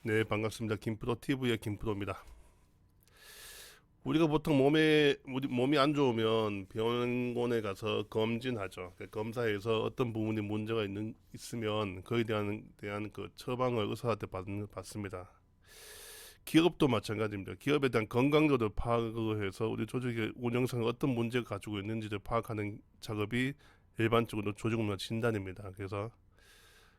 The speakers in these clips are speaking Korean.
네, 반갑습니다. 김프로 TV의 김프로입니다. 우리가 보통 우리 몸이 안 좋으면 병원에 가서 검진하죠. 검사해서 어떤 부분이 문제가 있으면 그에 대한 그 처방을 의사한테 받습니다. 기업도 마찬가지입니다. 기업에 대한 건강도를 파악을 해서 우리 조직의 운영상에 어떤 문제가 가지고 있는지를 파악하는 작업이 일반적으로 조직문화 진단입니다. 그래서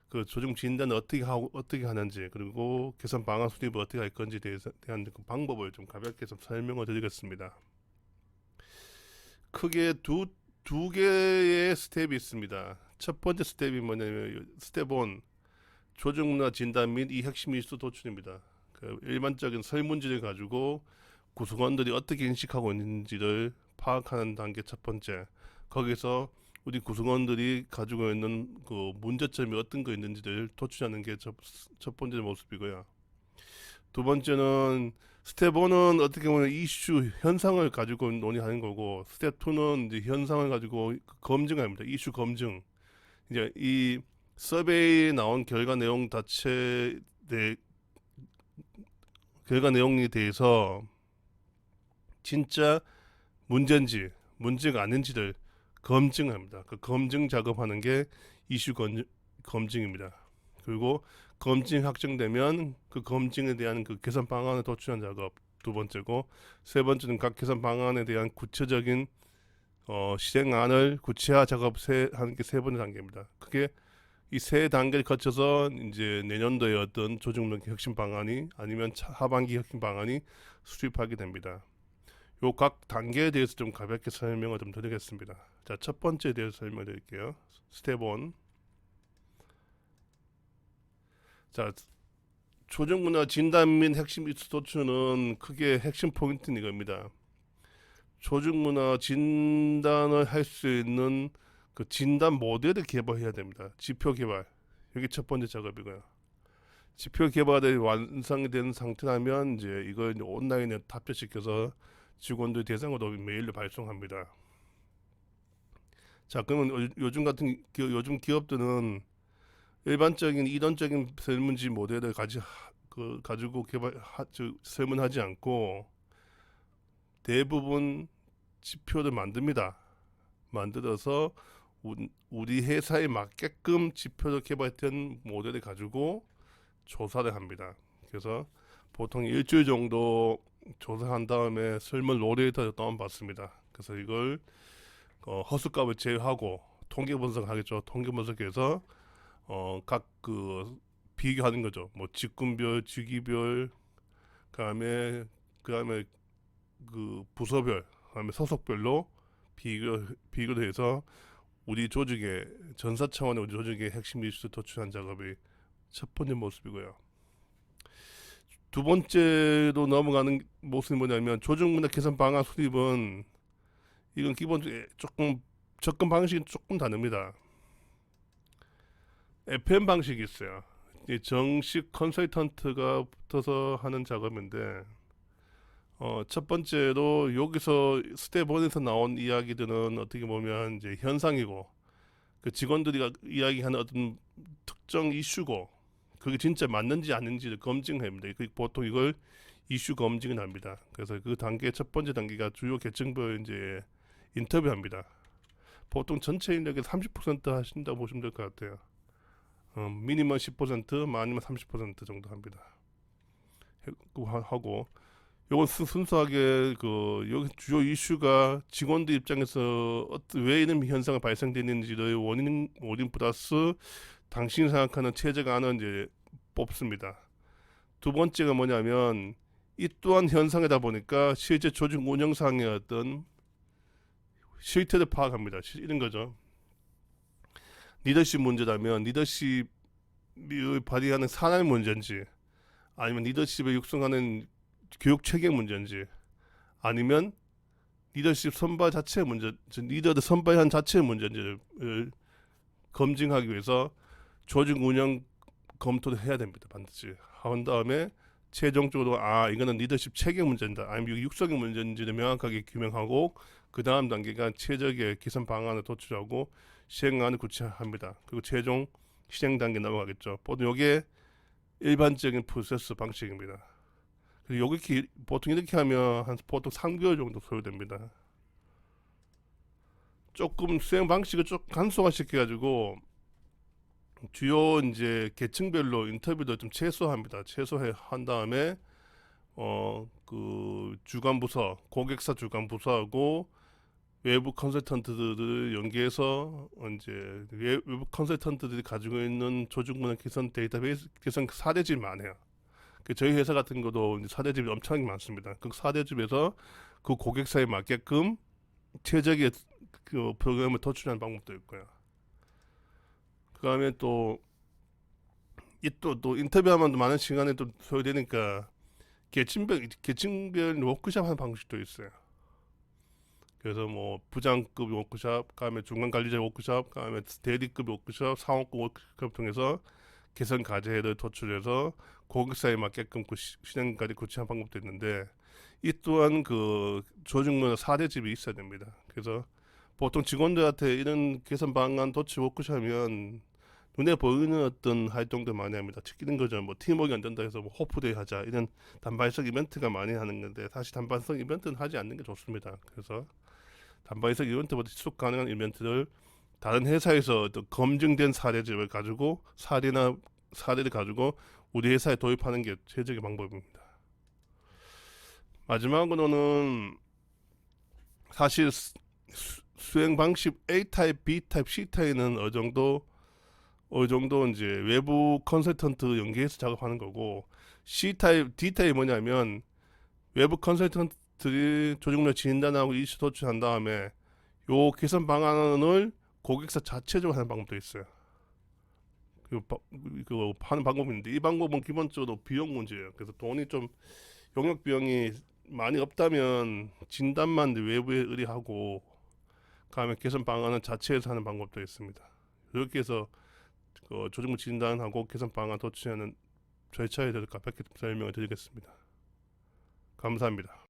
그 조직 진단을 어떻게 하는지, 그리고 개선 방안 수립을 어떻게 할 건지에 대한 그 방법을 좀 가볍게 좀 설명을 드리겠습니다. 크게 두 개의 스텝이 있습니다. 첫 번째 스텝이 뭐냐면 스텝 1, 조직 문화 진단 및 이 핵심 이슈 도출입니다. 그 일반적인 설문지를 가지고 구성원들이 어떻게 인식하고 있는지를 파악하는 단계 첫 번째. 거기서 우리 구성원들이 가지고 있는 그 문제점이 어떤 거 있는지를 도출하는 게 첫 번째 모습이고요. 두 번째는 스텝 1은 어떻게 보면 이슈 현상을 가지고 논의하는 거고, 스텝 2는 이제 현상을 가지고 검증합니다. 이슈 검증. 이제 이 서베이에 나온 결과 내용에 대해서 진짜 문제가 아닌지를 검증합니다. 그 검증 작업하는 게 이슈 검증입니다. 그리고 검증 확정되면 그 검증에 대한 그 개선 방안을 도출한 작업 두 번째고, 세 번째는 각 개선 방안에 대한 구체적인 실행안을 구체화 하는 게 세 번째 단계입니다. 그게 이 세 단계를 거쳐서 이제 내년도에 어떤 조직력 혁신 방안이 아니면 하반기 혁신 방안이 수립하게 됩니다. 요 각 단계에 대해서 좀 가볍게 설명을 좀 드리겠습니다. 자, 첫 번째에 대해서 설명드릴게요. 스텝 1. 자, 조직 문화 진단 및 핵심 이슈 도출은 크게 핵심 포인트는 이겁니다. 조직 문화 진단을 할 수 있는 그 진단 모델을 개발해야 됩니다. 지표 개발. 이게 첫 번째 작업이고요. 지표 개발이 완성이 된 상태라면 이제 이걸 이제 온라인에 탑재시켜서 직원들 대상으로 메일로 발송합니다. 자, 그러면 요즘 기업들은 일반적인 이론적인 설문지 모델을 가지고 설문하지 않고 대부분 지표를 만들어서 우리 회사에 맞게끔 지표를 개발된 모델을 가지고 조사를 합니다. 그래서 보통 일주일 정도 조사한 다음에 설문 로데이터를 다운받습니다. 그래서 이걸 허수값을 제외하고 통계 분석하겠죠. 통계 분석해서 각 그 비교하는 거죠. 뭐 직군별, 직위별, 그다음에 그 부서별, 그다음에 소속별로 비교를 해서 우리 조직의 전사 차원의 우리 조직의 핵심 이슈를 도출한 작업이 첫 번째 모습이고요. 두 번째로 넘어가는 모습이 뭐냐면 조직 문화 개선 방안 수립은 이건 기본적으로 조금 접근 방식이 조금 다릅니다. FM 방식이 있어요. 정식 컨설턴트가 붙어서 하는 작업인데 첫 번째로 여기서 스텝 1에서 나온 이야기들은 어떻게 보면 이제 현상이고, 그 직원들이 이야기하는 어떤 특정 이슈고, 그게 진짜 맞는지 아닌지를 검증합니다. 보통 이걸 이슈 검증을 합니다. 그래서 그 단계 첫 번째 단계가 주요 계층별 이제 인터뷰합니다. 보통 전체 인력의 30% 하신다고 보시면 될 것 같아요. 미니멈 10%, 많으면 30% 정도 합니다. 하고, 요건 순수하게 여기 주요 이슈가 직원들 입장에서 왜 이런 현상이 발생되는지를 원인 플러스 당신이 생각하는 최적안을 이제 뽑습니다. 두 번째가 뭐냐면 이 또한 현상이다 보니까 실제 조직 운영상의 어떤 실태를 파악합니다. 이런 거죠. 리더십 문제라면 리더십이 발휘하는 사람의 문제인지, 아니면 리더십을 육성하는 교육 체계 문제인지, 아니면 리더십 선발 자체의 문제, 리더를 선발한 자체의 문제인지를 검증하기 위해서 조직 운영 검토를 해야 됩니다. 반드시 한 다음에 최종적으로 이거는 리더십 체계 문제인다, 아니면 육성의 문제인지를 명확하게 규명하고 그 다음 단계가 최적의 개선 방안을 도출하고 시행안을 구체화합니다. 그리고 최종 실행 단계 넘어가겠죠. 보통 이게 일반적인 프로세스 방식입니다. 그리고 여기 보통 이렇게 하면 한 보통 3개월 정도 소요됩니다. 조금 수행 방식을 좀 간소화 시켜가지고 주요 이제 계층별로 인터뷰도 좀 최소화합니다. 최소해 한 다음에 그 주간 부서, 고객사 주간 부서하고 외부 컨설턴트들을 연계해서 이제 외부 컨설턴트들이 가지고 있는 조직문화 개선 데이터베이스 개선 4대집이 많아요. 저희 회사 같은 것도 4대집이 엄청나게 많습니다. 그 4대집에서 그 고객사에 맞게끔 최적의 그 프로그램을 도출하는 방법도 있고요. 그 다음에 또 인터뷰하면 많은 시간이 또 소요되니까 계층별 워크숍 하는 방식도 있어요. 그래서 뭐 부장급 워크숍, 그다음에 중간 관리자 워크숍, 그다음에 대리급 워크숍, 상업급 워크숍 통해서 개선 과제를 도출해서 고객사에 맞게끔 그 실행까지 구체화한 방법도 있는데 이 또한 그 조직문화 4대집이 있어야 됩니다. 그래서 보통 직원들한테 이런 개선 방안 도출 워크숍하면 눈에 보이는 어떤 활동들 많이 합니다. 특히는 거죠. 뭐 팀워크 안 된다 해서 뭐 호프데이 하자 이런 단발성 이벤트가 많이 하는 건데 사실 단발성 이벤트는 하지 않는 게 좋습니다. 그래서 단발성 이벤트보다 지속 가능한 이벤트를 다른 회사에서 어떤 검증된 사례집을 가지고 사례를 가지고 우리 회사에 도입하는 게 최적의 방법입니다. 마지막으로는 사실 수행 방식 A 타입, B 타입, C 타입은 어느 정도 이제 외부 컨설턴트 연계해서 작업하는 거고 C 타입, D 타입이 뭐냐면 외부 컨설턴트들이 조직문화 진단하고 이슈 도출한 다음에 요 개선 방안을 고객사 자체적으로 하는 방법도 있어요. 그 하는 방법이 있는데 이 방법은 기본적으로 비용 문제예요. 그래서 돈이 좀 용역 비용이 많이 없다면 진단만 외부에 의뢰하고 그다음에 개선 방안은 자체에서 하는 방법도 있습니다. 이렇게 해서 그 조직문 진단하고 개선 방안 도출하는 절차에 대해서 가볍게 설명을 드리겠습니다. 감사합니다.